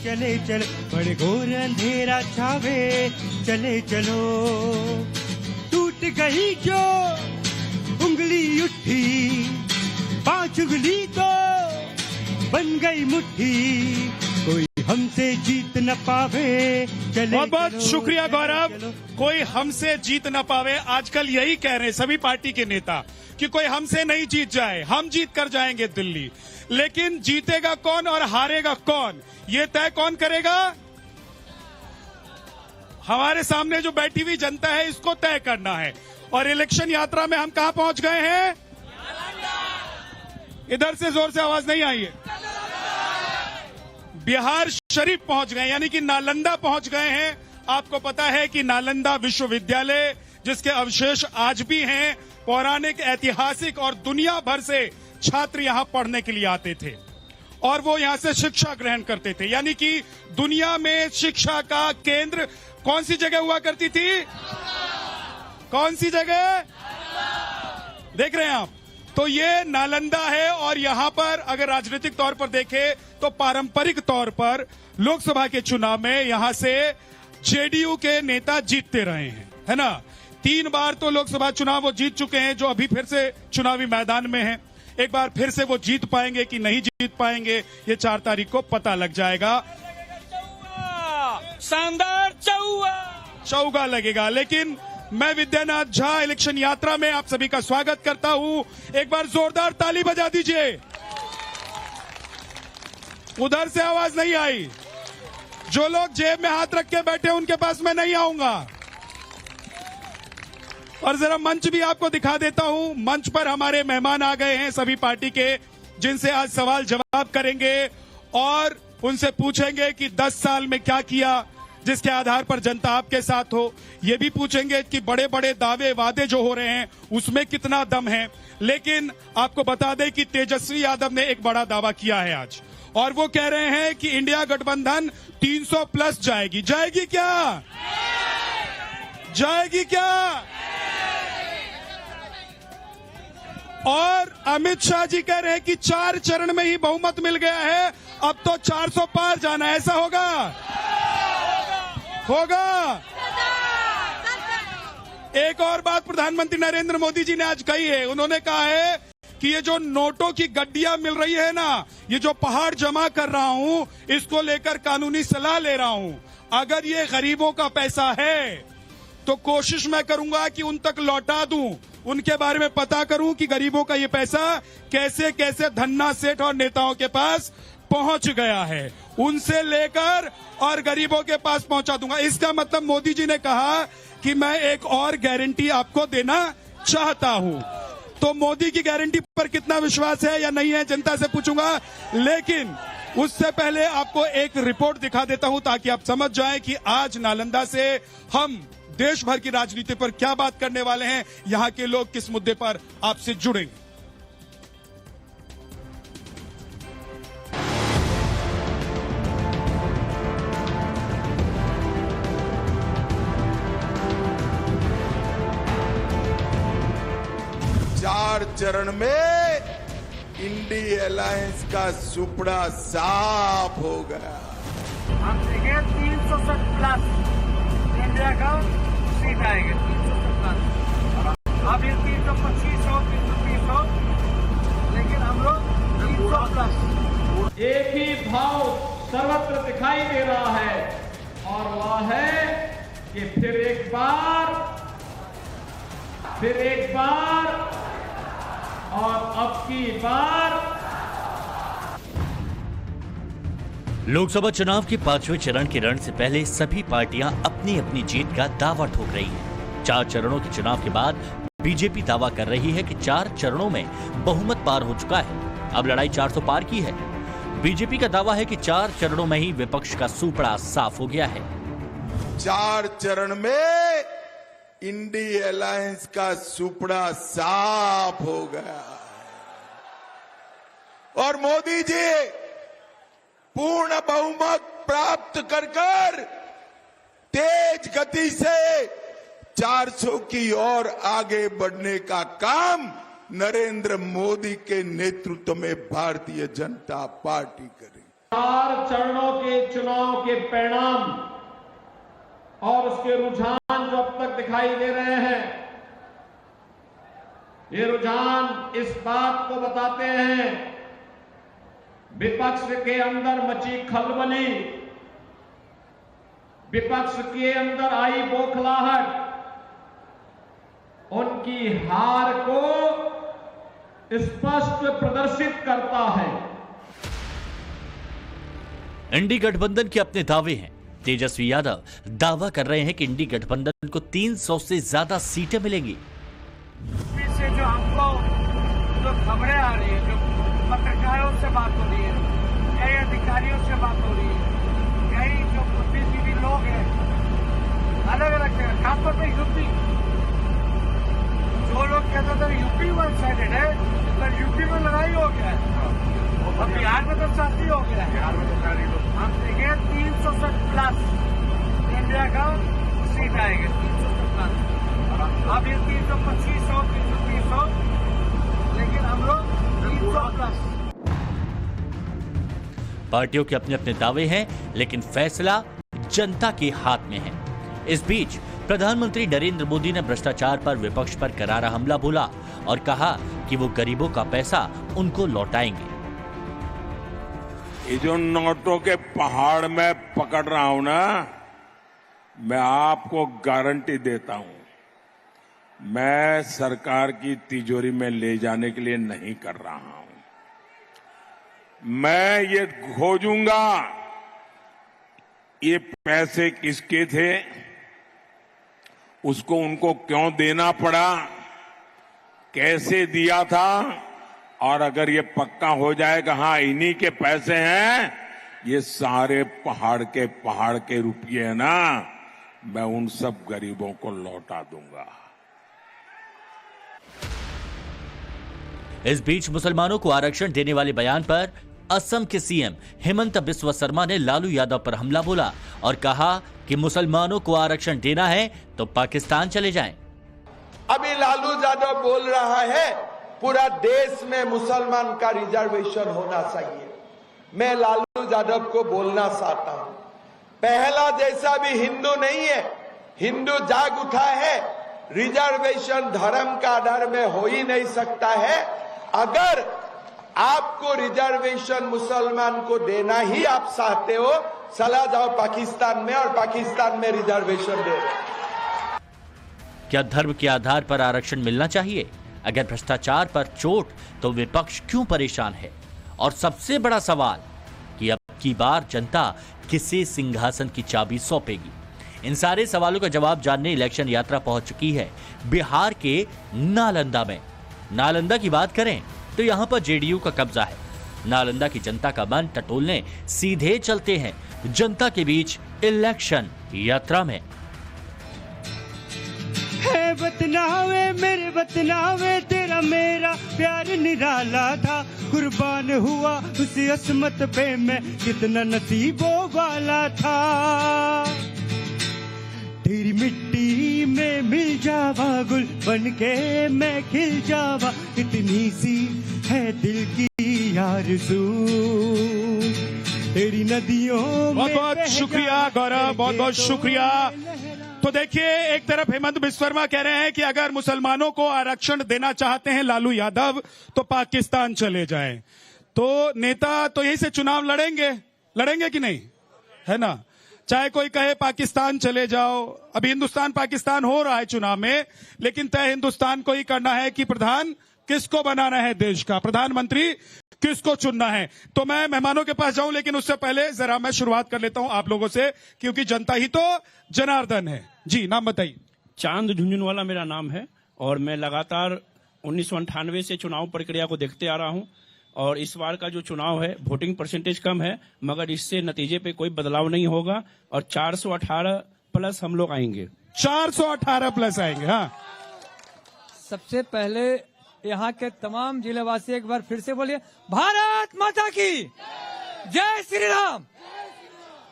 चले चलो, बड़े घोर अंधेरा छावे, चले चलो। टूट गई जो उंगली उठी, 5 उंगली तो बन गई मुट्ठी, कोई हमसे जीत न पावे, चले बहुत बहुत शुक्रिया गौरव। कोई हमसे जीत न पावे, आजकल यही कह रहे हैं सभी पार्टी के नेता कि कोई हमसे नहीं जीत जाए, हम जीत कर जाएंगे दिल्ली। लेकिन जीतेगा कौन और हारेगा कौन, ये तय कौन करेगा? हमारे सामने जो बैठी हुई जनता है, इसको तय करना है। और इलेक्शन यात्रा में हम कहां पहुंच गए हैं? इधर से जोर से आवाज नहीं आई है। बिहार शरीफ पहुंच गए, यानी कि नालंदा पहुंच गए हैं। आपको पता है कि नालंदा विश्वविद्यालय, जिसके अवशेष आज भी हैं, पौराणिक, ऐतिहासिक और दुनिया भर से छात्र यहां पढ़ने के लिए आते थे और वो यहां से शिक्षा ग्रहण करते थे। यानी कि दुनिया में शिक्षा का केंद्र कौन सी जगह हुआ करती थी? कौन सी जगह? देख रहे हैं आप, तो ये नालंदा है। और यहां पर अगर राजनीतिक तौर पर देखें तो पारंपरिक तौर पर लोकसभा के चुनाव में यहां से जेडीयू के नेता जीतते रहे हैं, है ना। 3 बार तो लोकसभा चुनाव वो जीत चुके हैं, जो अभी फिर से चुनावी मैदान में हैं। एक बार फिर से वो जीत पाएंगे कि नहीं जीत पाएंगे, ये 4 तारीख को पता लग जाएगा। शानदार चौगा लगेगा। लेकिन मैं विद्यानाथ झा इलेक्शन यात्रा में आप सभी का स्वागत करता हूं। एक बार जोरदार ताली बजा दीजिए। उधर से आवाज नहीं आई। जो लोग जेब में हाथ रख के बैठे उनके पास मैं नहीं आऊंगा। और जरा मंच भी आपको दिखा देता हूं। मंच पर हमारे मेहमान आ गए हैं सभी पार्टी के, जिनसे आज सवाल जवाब करेंगे और उनसे पूछेंगे कि 10 साल में क्या किया जिसके आधार पर जनता आपके साथ हो। ये भी पूछेंगे कि बड़े बड़े दावे वादे जो हो रहे हैं उसमें कितना दम है। लेकिन आपको बता दें कि तेजस्वी यादव ने एक बड़ा दावा किया है आज, और वो कह रहे हैं कि इंडिया गठबंधन 300 प्लस जाएगी। जाएगी क्या? जाएगी क्या? और अमित शाह जी कह रहे हैं कि 4 चरण में ही बहुमत मिल गया है, अब तो 400 पार जाना है। ऐसा होगा? होगा। एक और बात प्रधानमंत्री नरेंद्र मोदी जी ने आज कही है। उन्होंने कहा है कि ये जो नोटों की गड्डियां मिल रही है ना, ये जो पहाड़ जमा कर रहा हूं, इसको लेकर कानूनी सलाह ले रहा हूं। अगर ये गरीबों का पैसा है तो कोशिश मैं करूंगा कि उन तक लौटा दूं, उनके बारे में पता करूं कि गरीबों का ये पैसा कैसे कैसे धन्ना सेठ और नेताओं के पास पहुंच गया है, उनसे लेकर और गरीबों के पास पहुंचा दूंगा। इसका मतलब मोदी जी ने कहा कि मैं एक और गारंटी आपको देना चाहता हूं। तो मोदी की गारंटी पर कितना विश्वास है या नहीं है, जनता से पूछूंगा। लेकिन उससे पहले आपको एक रिपोर्ट दिखा देता हूं ताकि आप समझ जाएं कि आज नालंदा से हम देश भर की राजनीति पर क्या बात करने वाले हैं, यहां के लोग किस मुद्दे पर आपसे जुड़ेंगे। चार चरण में इंडी अलायंस का सुपड़ा साफ हो गया। हम देखें 360 प्लस इंडिया का सीट आएगा। 360 प्लस। अब ये 325 हो, 330 हो, लेकिन हम लोग 300 प्लस। एक ही भाव सर्वत्र दिखाई दे रहा है, और वह है कि फिर एक बार और अब की बार। लोकसभा चुनाव के 5वें चरण के रण से पहले सभी पार्टियां अपनी अपनी जीत का दावा ठोक रही हैं। 4 चरणों के चुनाव के बाद बीजेपी दावा कर रही है कि 4 चरणों में बहुमत पार हो चुका है, अब लड़ाई 400 पार की है। बीजेपी का दावा है कि 4 चरणों में ही विपक्ष का सूपड़ा साफ हो गया है। 4 चरण में इंडी अलायंस का सुपड़ा साफ हो गया और मोदी जी पूर्ण बहुमत प्राप्त कर तेज गति से 400 की ओर आगे बढ़ने का काम नरेंद्र मोदी के नेतृत्व में भारतीय जनता पार्टी करेगी। 4 चरणों के चुनाव के परिणाम और उसके रुझान जो अब तक दिखाई दे रहे हैं, ये रुझान इस बात को बताते हैं, विपक्ष के अंदर मची खलबली, विपक्ष के अंदर आई बौखलाहट उनकी हार को स्पष्ट प्रदर्शित करता है। इंडी गठबंधन के अपने दावे हैं। तेजस्वी यादव दावा कर रहे हैं कि इंडी गठबंधन को 300 से ज्यादा सीटें मिलेंगी। से जो हमको जो खबरें आ रही है, जो पत्रकारों से बात हो रही है, कई अधिकारियों से बात हो रही है, कई जो बुद्धिजीवी लोग हैं अलग अलग जगह, खासतौर पर यूपी, जो लोग कहते थे यूपी वन साइडेड है, तो यूपी में लड़ाई हो गया है और बिहार में तो शांति हो गया है। बिहार में तो सारी लोग हम देखें 360 प्लस इंडिया का सीट आएंगे, 360 प्लस। अब ये 325 हो, 330 हो, लेकिन हम लोग 300 प्लस। पार्टियों के अपने अपने दावे हैं, लेकिन फैसला जनता के हाथ में है। इस बीच प्रधानमंत्री नरेंद्र मोदी ने भ्रष्टाचार पर विपक्ष पर करारा हमला बोला और कहा कि वो गरीबों का पैसा उनको लौटाएंगे। ये जो नोटों के पहाड़ में पकड़ रहा हूं ना, मैं आपको गारंटी देता हूं, मैं सरकार की तिजोरी में ले जाने के लिए नहीं कर रहा हूं। मैं ये खोजूंगा ये पैसे किसके थे, उसको उनको क्यों देना पड़ा, कैसे दिया था, और अगर ये पक्का हो जाएगा हाँ इन्हीं के पैसे हैं, ये सारे पहाड़ के रुपये है ना, मैं उन सब गरीबों को लौटा दूंगा। इस बीच मुसलमानों को आरक्षण देने वाले बयान पर असम के सीएम हेमंत बिस्वा शर्मा ने लालू यादव पर हमला बोला और कहा कि मुसलमानों को आरक्षण देना है तो पाकिस्तान चले जाएं। अभी लालू यादव बोल रहा है पूरा देश में मुसलमान का रिजर्वेशन होना चाहिए। मैं लालू यादव को बोलना चाहता हूं, पहला जैसा भी हिंदू नहीं है, हिंदू जाग उठा है, रिजर्वेशन धर्म का आधार में हो ही नहीं सकता है। अगर आपको रिजर्वेशन मुसलमान को देना ही आप चाहते हो, चला जाओ पाकिस्तान में और पाकिस्तान में रिजर्वेशन दे। क्या धर्म के आधार पर आरक्षण मिलना चाहिए? अगर भ्रष्टाचार पर चोट तो विपक्ष क्यों परेशान है? और सबसे बड़ा सवाल कि अब की बार जनता किसे सिंहासन की चाबी सौंपेगी? इन सारे सवालों का जवाब जानने इलेक्शन यात्रा पहुंच चुकी है बिहार के नालंदा में। नालंदा की बात करें तो यहां पर जेडीयू का कब्जा है। नालंदा की जनता का मन टटोलने सीधे चलते हैं जनता के बीच इलेक्शन यात्रा में। है बतनावे मेरे बतनावे, तेरा मेरा प्यार निराला था, कुर्बान हुआ उस असमत पे मैं कितना नसीबों वाला था। तेरी मिट्टी में मिल जावा गुल बनके मैं खिल जावा, इतनी सी है दिल की आरज़ू, तेरी नदियों में। बहुत बहुत शुक्रिया गौरव, बहुत बहुत शुक्रिया। तो देखिए, एक तरफ हेमंत बिस्वा शर्मा कह रहे हैं कि अगर मुसलमानों को आरक्षण देना चाहते हैं लालू यादव तो पाकिस्तान चले जाएं। तो नेता तो यही से चुनाव लड़ेंगे कि नहीं, है ना? चाहे कोई कहे पाकिस्तान चले जाओ, अभी हिंदुस्तान पाकिस्तान हो रहा है चुनाव में, लेकिन तय हिंदुस्तान को ही करना है कि प्रधान किसको बनाना है, देश का प्रधानमंत्री किसको चुनना है। तो मैं मेहमानों के पास जाऊं, लेकिन उससे पहले जरा मैं शुरुआत कर लेता हूं आप लोगों से, क्योंकि जनता ही तो जनार्दन है। जी, नाम बताइए। चांद झुंझुनवाला मेरा नाम है और मैं लगातार 1998 से चुनाव प्रक्रिया को देखते आ रहा हूं। और इस बार का जो चुनाव है वोटिंग परसेंटेज कम है, मगर इससे नतीजे पे कोई बदलाव नहीं होगा और 418 प्लस हम लोग आएंगे। 418 प्लस आएंगे। हाँ, सबसे पहले यहाँ के तमाम जिलेवासी एक बार फिर से बोलिए भारत माता की जय, श्री राम,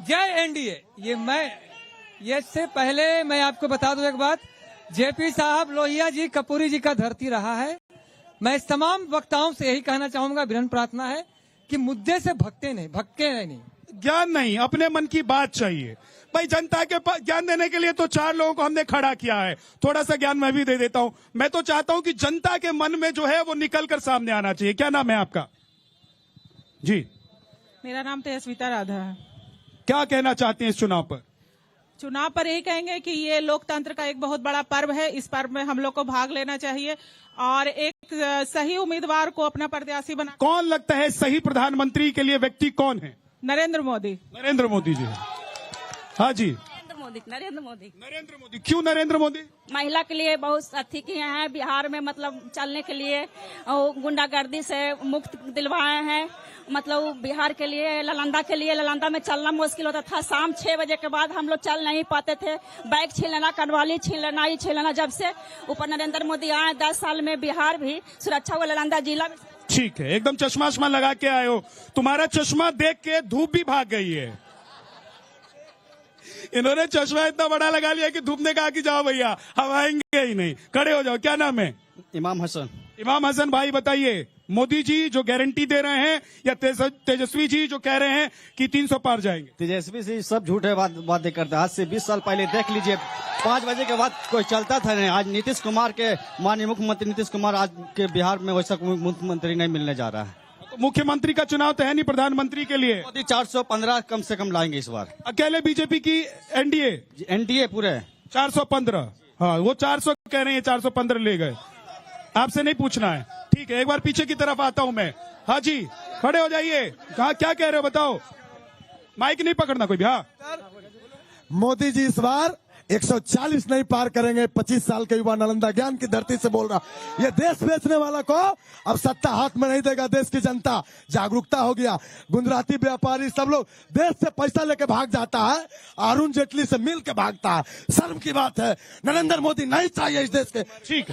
जय एनडीए। ये से पहले मैं आपको बता दूं एक बात, जेपी साहब लोहिया जी कपूरी जी का धरती रहा है। मैं इस तमाम वक्ताओं से यही कहना चाहूंगा, विनम्र प्रार्थना है कि मुद्दे से भटके नहीं। ज्ञान नहीं, अपने मन की बात चाहिए भाई। जनता के पास ज्ञान देने के लिए तो 4 लोगों को हमने खड़ा किया है, थोड़ा सा ज्ञान मैं भी दे देता हूं। मैं तो चाहता हूं कि जनता के मन में जो है वो निकल कर सामने आना चाहिए। क्या नाम है आपका? जी, मेरा नाम तेजस्विता राधा है। क्या कहना चाहते हैं इस चुनाव पर? चुनाव पर यही कहेंगे कि ये लोकतंत्र का एक बहुत बड़ा पर्व है। इस पर्व में हम लोग को भाग लेना चाहिए और एक सही उम्मीदवार को अपना प्रत्याशी बना। कौन लगता है सही प्रधानमंत्री के लिए व्यक्ति कौन है? नरेंद्र मोदी। नरेंद्र मोदी जी। हाँ जी, नरेंद्र मोदी। नरेंद्र मोदी। क्यों नरेंद्र मोदी? महिला के लिए बहुत अच्छी किए हैं बिहार में, मतलब चलने के लिए और गुंडागर्दी से मुक्त दिलवाए हैं। मतलब बिहार के लिए, नालंदा में चलना मुश्किल होता था। शाम 6 बजे के बाद हम लोग चल नहीं पाते थे। बैग छीन लेना, कनवाली छीन लेना। जब से ऊपर नरेंद्र मोदी आए 10 साल में बिहार भी सुरक्षा हुआ, नालंदा जिला में। ठीक है, एकदम चश्मा लगा के आए हो। तुम्हारा चश्मा देख के धूप भी भाग गई है। इन्होंने चश्मा इतना बड़ा लगा लिया कि धूप ने कहा कि जाओ भैया, हम आएंगे ही नहीं, खड़े हो जाओ। क्या नाम है? इमाम हसन। इमाम हसन भाई, बताइए, मोदी जी जो गारंटी दे रहे हैं या तेजस्वी जी जो कह रहे हैं कि 300 पार जाएंगे? तेजस्वी जी सब झूठे बातें करते हैं। आज से 20 साल पहले देख लीजिए, 5 बजे के बाद कोई चलता था नहीं। आज नीतीश कुमार के, माननीय मुख्यमंत्री नीतीश कुमार आज के बिहार में वैसा मुख्यमंत्री नहीं मिलने जा रहा है। तो मुख्यमंत्री का चुनाव तो है नहीं, प्रधानमंत्री के लिए मोदी 415 कम से कम लाएंगे इस बार। अकेले बीजेपी की एनडीए पूरे 415। हाँ, वो 400 कह रहे हैं, 415 ले गए। आपसे नहीं पूछना है, ठीक है। एक बार पीछे की तरफ आता हूं मैं। हाँ जी, खड़े हो जाइए। कहा क्या कह रहे हो बताओ? माइक नहीं पकड़ना कोई भी। हाँ, मोदी जी इस बार 140 नहीं पार करेंगे। 25 साल के युवा नालंदा ज्ञान की धरती से बोल रहा, ये देश बेचने वाला को अब सत्ता हाथ में नहीं देगा। देश की जनता जागरूकता हो गया। गुजराती व्यापारी सब लोग देश से पैसा लेके भाग जाता है, अरुण जेटली से मिल के भागता है। शर्म की बात है। नरेंद्र मोदी नहीं चाहिए इस देश के। ठीक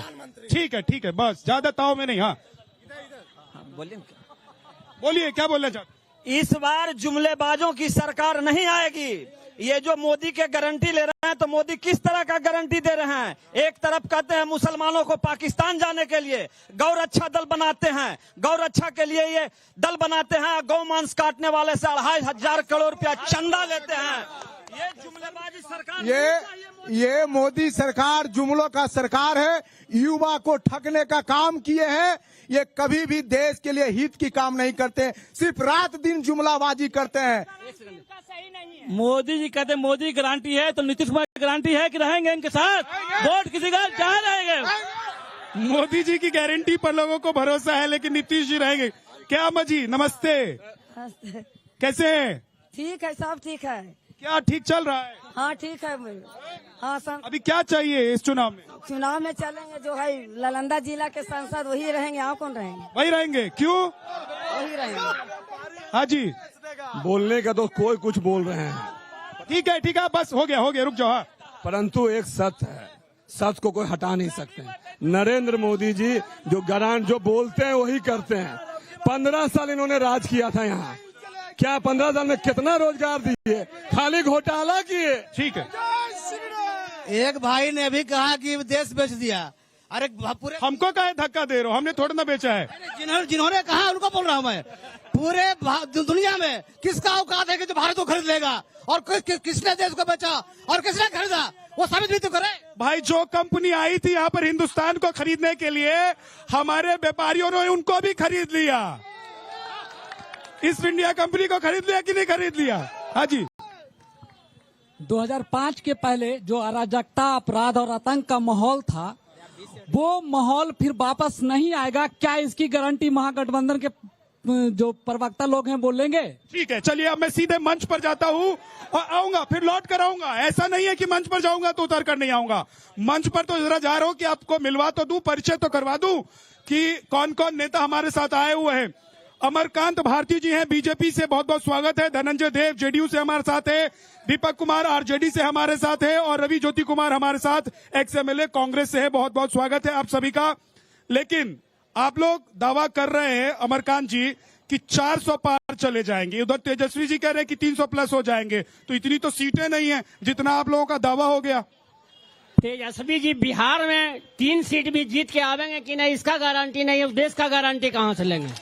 है, ठीक है, बस ज्यादा ताव में नहीं। हाँ बोलिए, क्या बोलना चाहते? इस बार जुमलेबाजों की सरकार नहीं आएगी। ये जो मोदी के गारंटी ले रहे हैं, तो मोदी किस तरह का गारंटी दे रहे हैं? एक तरफ कहते हैं मुसलमानों को पाकिस्तान जाने के लिए गौ रक्षा दल बनाते हैं, गौ रक्षा के लिए ये दल बनाते हैं, गौ मांस काटने वाले से 2,500 करोड़ रुपया चंदा लेते हैं। ये जुमलेबाजी सरकार, ये मोदी सरकार जुमलों का सरकार है। युवा को ठगने का काम किए हैं। ये कभी भी देश के लिए हित की काम नहीं करते, सिर्फ रात दिन जुमलाबाजी करते हैं। मोदी जी कहते मोदी की गारंटी है, तो नीतीश कुमार की गारंटी है कि रहेंगे इनके साथ, वोट किसी का जहाँ रहेंगे। मोदी जी की गारंटी पर लोगों को भरोसा है, लेकिन नीतीश जी रहेंगे। क्या अम्मा जी, नमस्ते, कैसे हैं? ठीक है, सब ठीक है। क्या ठीक चल रहा है? हाँ ठीक है। हाँ सर, अभी क्या चाहिए इस चुनाव में? चुनाव में चलेंगे जो है नालंदा जिला के सांसद वही रहेंगे। आप कौन रहेंगे? वही रहेंगे। क्यों? वही रहेंगे। हाँ जी, बोलने का तो कोई कुछ बोल रहे हैं। ठीक है, बस हो गया, रुक जाओ। हाँ, परंतु एक सत्य है, सच को कोई हटा नहीं सकते। नरेंद्र मोदी जी जो बोलते हैं वही करते हैं। 15 साल इन्होंने राज किया था यहाँ। क्या 15 साल में कितना रोजगार दिए? खाली घोटाला किए। ठीक है, एक भाई ने भी कहा कि देश बेच दिया। अरे पूरे हमको काहे धक्का दे रहे हो? हमने थोड़ा ना बेचा है। जिन्होंने कहा उनको बोल रहा हूँ मैं। पूरे दुनिया में किसका औकात है कि जो भारत को खरीद लेगा? और किसने देश को बेचा और किसने खरीदा? वो साबित भी तो करे। भाई, जो कंपनी आई थी यहाँ पर हिंदुस्तान को खरीदने के लिए, हमारे व्यापारियों ने उनको भी खरीद लिया। इस इंडिया कंपनी को खरीद लिया कि नहीं खरीद लिया? हाँ जी। 2005 के पहले जो अराजकता, अपराध और आतंक का माहौल था, वो माहौल फिर वापस नहीं आएगा। क्या इसकी गारंटी महागठबंधन के जो प्रवक्ता लोग हैं बोलेंगे? ठीक है, चलिए अब मैं सीधे मंच पर जाता हूँ और आऊंगा, फिर लौट कर आऊंगा। ऐसा नहीं है कि मंच पर जाऊंगा तो उतर कर नहीं आऊंगा। मंच पर तो जरा जा रहा हूँ कि आपको मिलवा तो दूं, परिचय तो करवा दूं कि कौन कौन नेता हमारे साथ आए हुए हैं। अमरकांत भारती जी हैं, बीजेपी से, बहुत बहुत स्वागत है। धनंजय देव जेडीयू से हमारे साथ है। दीपक कुमार आरजेडी से हमारे साथ है और रवि ज्योति कुमार हमारे साथ XMLA कांग्रेस से है। बहुत बहुत स्वागत है आप सभी का। लेकिन आप लोग दावा कर रहे हैं अमरकांत जी कि 400 पार चले जाएंगे, उधर तेजस्वी जी कह रहे हैं कि 300 प्लस हो जाएंगे। तो इतनी तो सीटें नहीं है जितना आप लोगों का दावा हो गया। तेजस्वी जी बिहार में 3 सीट भी जीत के आवेंगे कि नहीं, इसका गारंटी नहीं है। उस देश का गारंटी कहां से लेंगे?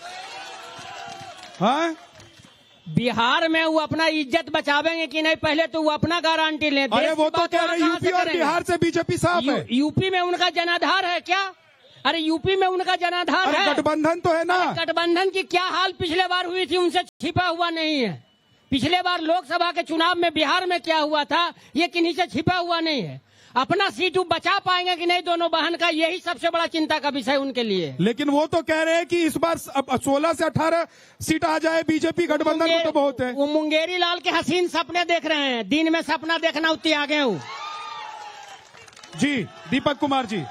हाँ, बिहार में वो अपना इज्जत बचावेंगे कि नहीं, पहले तो वो अपना गारंटी ले। अरे वो तो कह रहे यूपी और बिहार से बीजेपी साफ है। यूपी में उनका जनाधार है क्या? अरे यूपी में उनका जनाधार है, गठबंधन तो है ना। गठबंधन की क्या हाल पिछले बार हुई थी, उनसे छिपा हुआ नहीं है। पिछले बार लोकसभा के चुनाव में बिहार में क्या हुआ था, ये किन्हीं से छिपा हुआ नहीं है। अपना सीट बचा पाएंगे कि नहीं दोनों बहन का, यही सबसे बड़ा चिंता का विषय उनके लिए। लेकिन वो तो कह रहे हैं कि इस बार 16 से 18 सीट आ जाए बीजेपी गठबंधन को, तो बहुत है। वो मुंगेरी लाल के हसीन सपने देख रहे हैं, दिन में सपना देखना उतनी आगे हूँ। जी दीपक कुमार जी,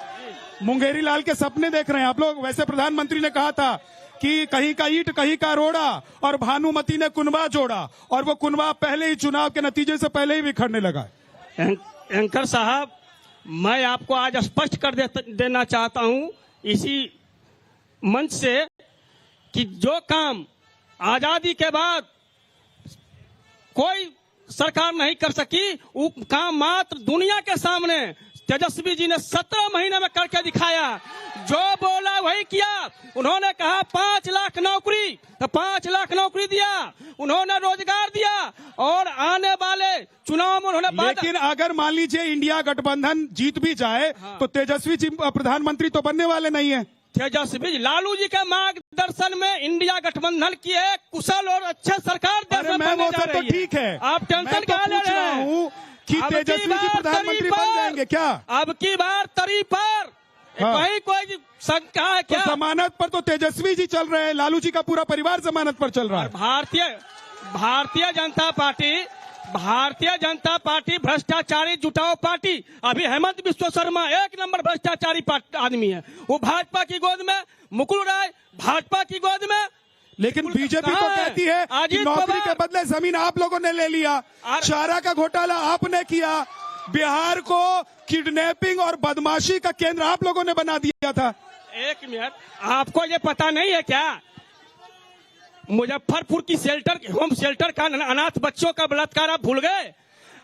मुंगेरी लाल के सपने देख रहे हैं आप लोग। वैसे प्रधानमंत्री ने कहा था कि कहीं का ईंट कहीं का रोड़ा, और भानुमति ने कुनबा जोड़ा, और वो कुनबा पहले ही चुनाव के नतीजे से पहले ही बिखरने लगा। एंकर साहब, मैं आपको आज स्पष्ट कर देना चाहता हूं इसी मंच से कि जो काम आजादी के बाद कोई सरकार नहीं कर सकी, वो काम मात्र दुनिया के सामने तेजस्वी जी ने 17 महीने में करके दिखाया। जो बोला वही किया। उन्होंने कहा 5 लाख नौकरी, तो 5 लाख नौकरी दिया, उन्होंने रोजगार दिया, और आने वाले चुनाव में उन्होंने। लेकिन अगर मान लीजिए इंडिया गठबंधन जीत भी जाए, तो तेजस्वी जी प्रधानमंत्री तो बनने वाले नहीं है। तेजस्वी लालू जी के मार्गदर्शन में इंडिया गठबंधन की एक कुशल और अच्छे सरकार देश में बनने जा रही है। ठीक है, आप टेंशन क्या ले रहे हैं कि तेजस्वी जी प्रधानमंत्री बन जाएंगे क्या? अब की बार तरी पर वही कोई शंका है क्या? तो जमानत पर तो तेजस्वी जी चल रहे हैं, लालू जी का पूरा परिवार जमानत पर चल रहा है। भारतीय जनता पार्टी भ्रष्टाचारी जुटाओ पार्टी। अभी हेमंत बिस्वा शर्मा 1 नंबर भ्रष्टाचारी आदमी है। वो भाजपा की गोद में, मुकुल राय भाजपा की गोद में। लेकिन बीजेपी तो कहती है कि नौकरी के बदले जमीन आप लोगों ने ले लिया, चारा का घोटाला आपने किया, बिहार को किडनैपिंग और बदमाशी का केंद्र आप लोगों ने बना दिया था। एक मिनट, आपको ये पता नहीं है क्या? मुजफ्फरपुर की होम शेल्टर का अनाथ बच्चों का बलात्कार आप भूल गए?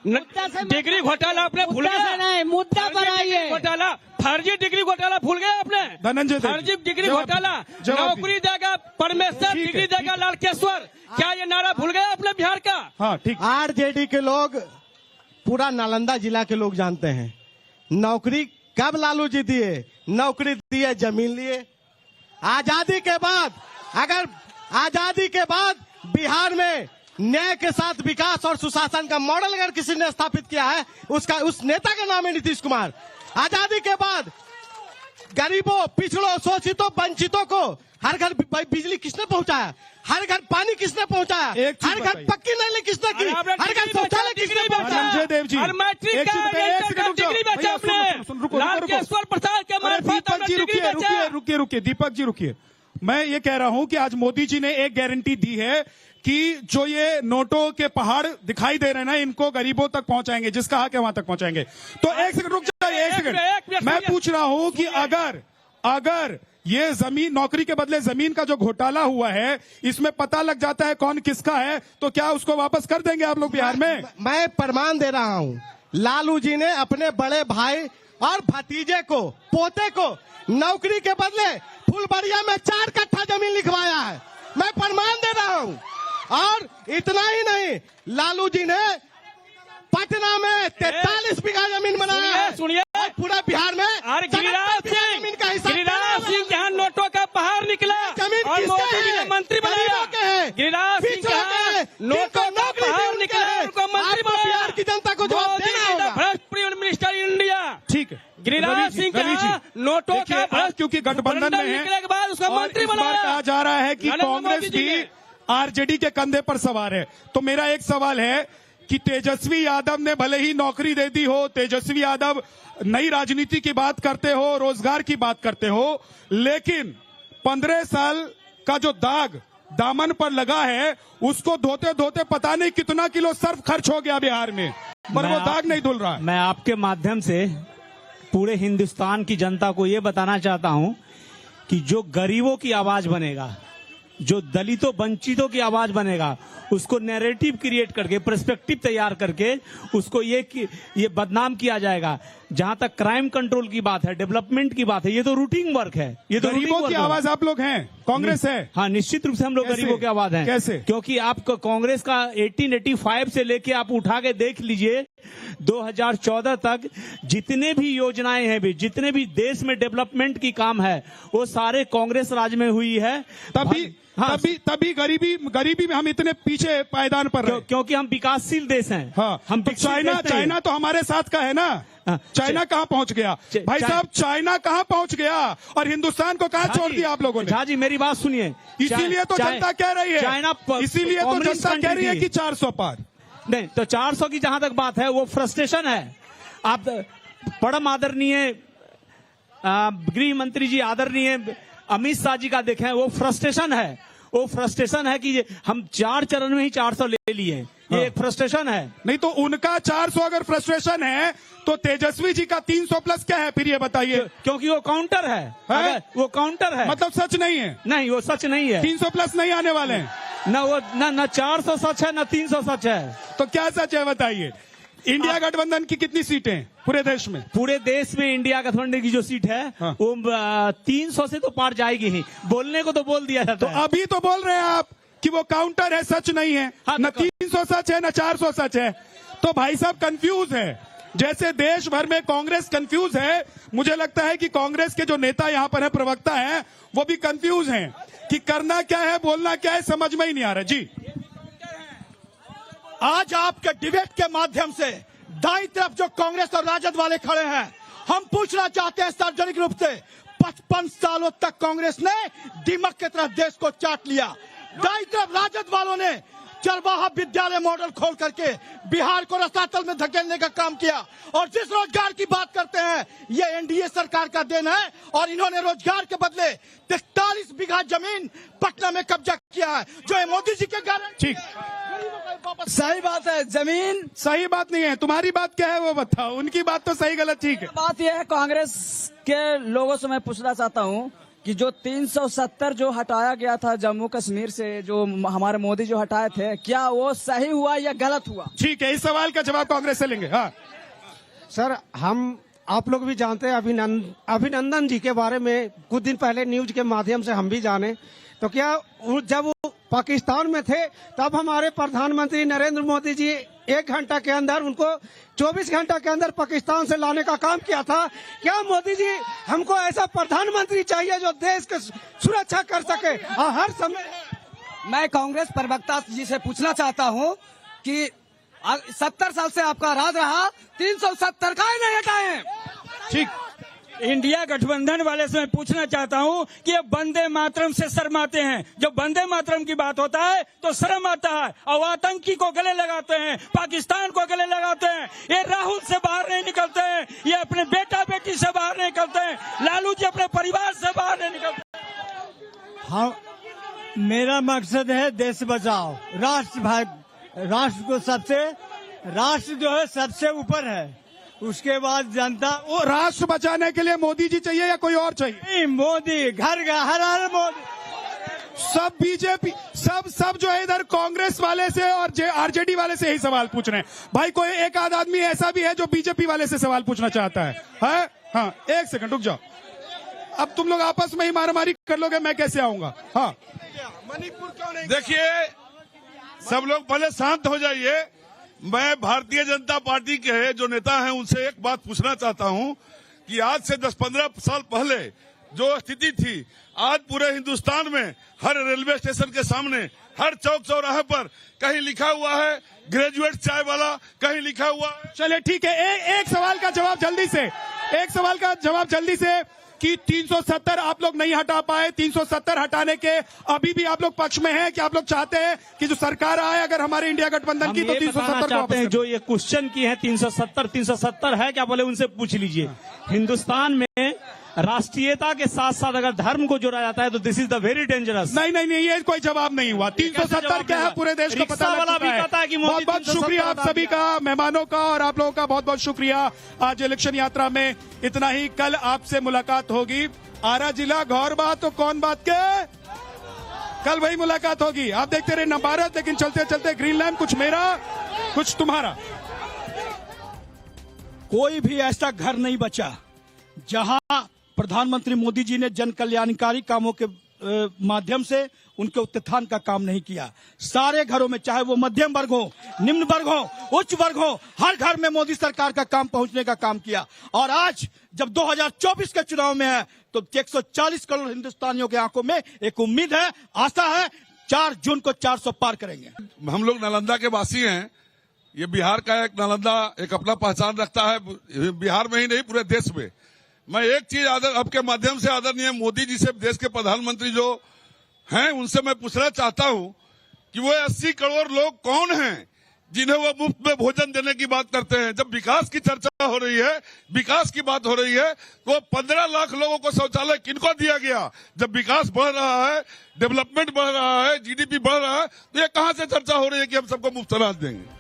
डिग्री घोटाला आपने भूल गए? मुद्दा पर आइए। घोटाला, फर्जी डिग्री घोटाला भूल गए आपने? धनंजय, फर्जी डिग्री घोटाला, नौकरी देगा परमेश्वर, डिग्री देगा लालकेश्वर, क्या ये नारा भूल गए आपने बिहार का? हाँ ठीक। आरजेडी के लोग, पूरा नालंदा जिला के लोग जानते हैं नौकरी कब लालू जी दिए। नौकरी दिए, जमीन लिए। आजादी के बाद, अगर आजादी के बाद बिहार में न्याय के साथ विकास और सुशासन का मॉडल अगर किसी ने स्थापित किया है, उस नेता का नाम है नीतीश कुमार। आजादी के बाद गरीबों, पिछड़ों, शोषितों, वंचितों को हर घर बिजली किसने पहुंचाया? हर घर पानी किसने पहुंचाया? हर घर पक्की नाली किसने की? हर घर शौचालय किसने पहुंचाया? धनंजय देव जी, रुकिए दीपक जी रुकिए। मैं ये कह रहा हूं कि आज मोदी जी ने एक गारंटी दी है कि जो ये नोटों के पहाड़ दिखाई दे रहे हैं ना, इनको गरीबों तक पहुंचाएंगे, जिसका हक है वहां तक पहुंचाएंगे। तो एक सेकंड रुक जाइए, एक सेकंड। मैं पूछ रहा हूं कि अगर ये जमीन, नौकरी के बदले जमीन का जो घोटाला हुआ है, इसमें पता लग जाता है कौन किसका है, तो क्या उसको वापस कर देंगे आप लोग बिहार में? मैं प्रमाण दे रहा हूं, लालू जी ने अपने बड़े भाई और भतीजे को, पोते को नौकरी के बदले फुलबरिया में 4 कट्ठा जमीन लिखवाया है। मैं प्रमाण दे रहा हूं। और इतना ही नहीं, लालू जी ने पटना में 43 बीघा जमीन बनाया है। सुनिए, पूरा बिहार में जमीन का हिसाब, गिरिराज सिंह जहां नोटों का पहाड़ निकला और मोदी जी ने मंत्री बनाया। गिरिराज सिंह जहां नोटों का पहाड़ निकला, उनको मंत्री बनाया। बिहार की जनता को जवाब देना होगा। फर्स्ट प्राइम मिनिस्टर इंडिया, ठीक है। गिरिराज सिंह का नोटों का, क्योंकि गठबंधन में है, निकले के बाद उसका मंत्री इस बार बनाया। कहा जा रहा है कि कांग्रेस भी आरजेडी के कंधे पर सवार है। तो मेरा एक सवाल है कि तेजस्वी यादव ने भले ही नौकरी दे दी हो, तेजस्वी यादव नई राजनीति की बात करते हो, रोजगार की बात करते हो, लेकिन 15 साल का जो दाग दामन पर लगा है, उसको धोते धोते पता नहीं कितना किलो सर्फ खर्च हो गया बिहार में, पर वो दाग नहीं धुल रहा है। मैं आपके माध्यम से पूरे हिंदुस्तान की जनता को ये बताना चाहता हूं कि जो गरीबों की आवाज बनेगा, जो दलितों वंचितों की आवाज बनेगा, उसको नैरेटिव क्रिएट करके, पर्सपेक्टिव तैयार करके उसको ये बदनाम किया जाएगा। जहां तक क्राइम कंट्रोल की बात है, डेवलपमेंट की बात है, ये तो रूटीन वर्क है। ये तो गरीबों की आवाज आप लोग हैं, कांग्रेस है। हाँ, निश्चित रूप से हम लोग गरीबों की आवाज हैं। कैसे? क्योंकि आपको कांग्रेस का 1885 से लेके आप उठा के देख लीजिए 2014 तक जितने भी योजनाएं हैं, भी जितने भी देश में डेवलपमेंट की काम है, वो सारे कांग्रेस राज में हुई है। तभी गरीबी में हम इतने पीछे पायदान पर रहे, क्योंकि हम विकासशील देश हैं। हाँ, हम तो चाइना तो हमारे साथ का है ना। चाइना कहाँ पहुंच गया भाई साहब? चाइना कहाँ पहुंच गया और हिंदुस्तान को कहाँ छोड़ दिया आप लोगों ने? झा जी मेरी बात सुनिए, इसीलिए तो जनता कह रही है, चाइना इसीलिए तो जनता कह रही है कि 400 पार। नहीं तो 400 की जहां तक बात है वो फ्रस्ट्रेशन है। आप परम आदरणीय गृह मंत्री जी, आदरणीय अमित शाह जी का देखें, वो फ्रस्ट्रेशन है। वो फ्रस्ट्रेशन है कि हम 4 चरण में ही 400 ले लिए, ये एक फ्रस्ट्रेशन है। नहीं तो उनका 400 अगर फ्रस्ट्रेशन है तो तेजस्वी जी का 300 प्लस क्या है फिर ये बताइए? क्योंकि वो काउंटर है, वो काउंटर है, मतलब सच नहीं है। नहीं, वो सच नहीं है। 300 प्लस नहीं आने वाले हैं ना, वो ना 400 सच है ना 300 सच है। तो क्या सच है बताइए? इंडिया गठबंधन की कितनी सीटें पूरे देश में? पूरे देश में इंडिया गठबंधन की जो सीट है वो 300 से तो पार जाएगी ही। बोलने को तो बोल दिया जाता है। तो अभी तो बोल रहे हैं आप कि वो काउंटर है, सच नहीं है। न 300 सच है न 400 सच है। तो भाई साहब कंफ्यूज है, जैसे देश भर में कांग्रेस कंफ्यूज है। मुझे लगता है कि कांग्रेस के जो नेता यहाँ पर है, प्रवक्ता हैं, वो भी कंफ्यूज हैं कि करना क्या है, बोलना क्या है, समझ में ही नहीं आ रहा। जी, आज आपके डिबेट के माध्यम से दाईं तरफ जो कांग्रेस और राजद वाले खड़े हैं, हम पूछना चाहते हैं सार्वजनिक रूप से, 55 सालों तक कांग्रेस ने दीमक की तरह देश को चाट लिया। दाईं तरफ राजद वालों ने चरवाहा विद्यालय मॉडल खोल करके बिहार को रसातल में धकेलने का काम किया। और जिस रोजगार की बात करते हैं, ये एनडीए सरकार का देन है। और इन्होंने रोजगार के बदले 43 बीघा जमीन पटना में कब्जा किया है, जो मोदी जी के गारंटी। ठीक, सही बात है। जमीन सही बात नहीं है, तुम्हारी बात क्या है वो बताओ। उनकी बात तो सही गलत ठीक है। बात यह है, कांग्रेस के लोगों से मैं पूछना चाहता हूँ कि जो 370 जो हटाया गया था जम्मू कश्मीर से, जो हमारे मोदी जो हटाए थे, क्या वो सही हुआ या गलत हुआ? ठीक है, इस सवाल का जवाब कांग्रेस से लेंगे। हाँ सर, आप लोग भी जानते हैं अभिनंदन जी के बारे में कुछ दिन पहले न्यूज के माध्यम से हम भी जाने। तो क्या जब वो पाकिस्तान में थे तब हमारे प्रधानमंत्री नरेंद्र मोदी जी 1 घंटा के अंदर उनको 24 घंटा के अंदर पाकिस्तान से लाने का काम किया था। क्या मोदी जी, हमको ऐसा प्रधानमंत्री चाहिए जो देश की सुरक्षा कर सके हर समय। मैं कांग्रेस प्रवक्ता जी से पूछना चाहता हूँ कि 70 साल से आपका राज रहा, 370 का ही नहीं हटाए। ठीक, इंडिया गठबंधन वाले से मैं पूछना चाहता हूं कि ये वंदे मातरम से शर्माते हैं। जब वंदे मातरम की बात होता है तो शर्म आता है, और आतंकी को गले लगाते हैं, पाकिस्तान को गले लगाते हैं। ये राहुल से बाहर नहीं निकलते हैं, ये अपने बेटा बेटी से बाहर नहीं निकलते हैं, लालू जी अपने परिवार से बाहर नहीं निकलते। हाँ, मेरा मकसद है देश बचाओ, राष्ट्र को राष्ट्र जो है सबसे ऊपर है, उसके बाद जनता। वो राष्ट्र बचाने के लिए मोदी जी चाहिए या कोई और चाहिए? नहीं, मोदी घर हर मोदी। सब बीजेपी सब जो है इधर कांग्रेस वाले से और आरजेडी वाले से यही सवाल पूछ रहे हैं। भाई कोई एक आध आदमी ऐसा भी है जो बीजेपी वाले से सवाल पूछना चाहता है? हाँ, 1 सेकंड रुक जाओ। अब तुम लोग आपस में ही मारामारी कर लोगे, मैं कैसे आऊंगा? हाँ, मणिपुर क्यों नहीं? देखिए, सब लोग पहले शांत हो जाइए। मैं भारतीय जनता पार्टी के जो नेता हैं उनसे एक बात पूछना चाहता हूं कि आज से 10-15 साल पहले जो स्थिति थी, आज पूरे हिंदुस्तान में हर रेलवे स्टेशन के सामने, हर चौक चौराहे पर कहीं लिखा हुआ है ग्रेजुएट चाय वाला, कहीं लिखा हुआ है। चले ठीक है, एक सवाल का जवाब जल्दी से कि 370 आप लोग नहीं हटा पाए, 370 हटाने के अभी भी आप लोग पक्ष में हैं कि आप लोग चाहते हैं कि जो सरकार आए अगर हमारे इंडिया गठबंधन की, तो 370 चाहते हैं? जो ये क्वेश्चन की है 370 है क्या, बोले उनसे पूछ लीजिए। हिंदुस्तान में राष्ट्रीयता के साथ साथ अगर धर्म को जोड़ा जाता है तो this is the very dangerous. नहीं, ये कोई जवाब नहीं हुआ। 370 क्या है पूरे देश को पता लग चुका है। बहुत बहुत शुक्रिया आप सभी का, मेहमानों का, और आप लोगों का बहुत बहुत शुक्रिया। आज इलेक्शन यात्रा में इतना ही। कल आपसे मुलाकात होगी। आरा जिला गौर बात तो कौन बात के, कल वही मुलाकात होगी। आप देखते रहे नवभारत, लेकिन चलते चलते ग्रीन लैंड, कुछ मेरा कुछ तुम्हारा। कोई भी ऐसा घर नहीं बचा जहां प्रधानमंत्री मोदी जी ने जन कल्याणकारी कामों के माध्यम से उनके उत्थान का काम नहीं किया। सारे घरों में, चाहे वो मध्यम वर्ग हो, निम्न वर्ग हो, उच्च वर्ग हो, हर घर में मोदी सरकार का काम पहुंचने का काम किया। और आज जब 2024 के चुनाव में है तो 140 करोड़ हिंदुस्तानियों की आंखों में एक उम्मीद है, आशा है, 4 जून को 400 पार करेंगे। हम लोग नालंदा के वासी हैं। ये बिहार का एक नालंदा एक अपना पहचान रखता है, बिहार में ही नहीं पूरे देश में। मैं एक चीज आपके माध्यम से आदरणीय मोदी जी से, देश के प्रधानमंत्री जो हैं, उनसे मैं पूछना चाहता हूं कि वो 80 करोड़ लोग कौन हैं जिन्हें वो मुफ्त में भोजन देने की बात करते हैं। जब विकास की चर्चा हो रही है, विकास की बात हो रही है, तो 15 लाख लोगों को शौचालय किनको दिया गया? जब विकास बढ़ रहा है, डेवलपमेंट बढ़ रहा है, जीडीपी बढ़ रहा है, तो ये कहां से चर्चा हो रही है कि हम सबको मुफ्त अनाज देंगे?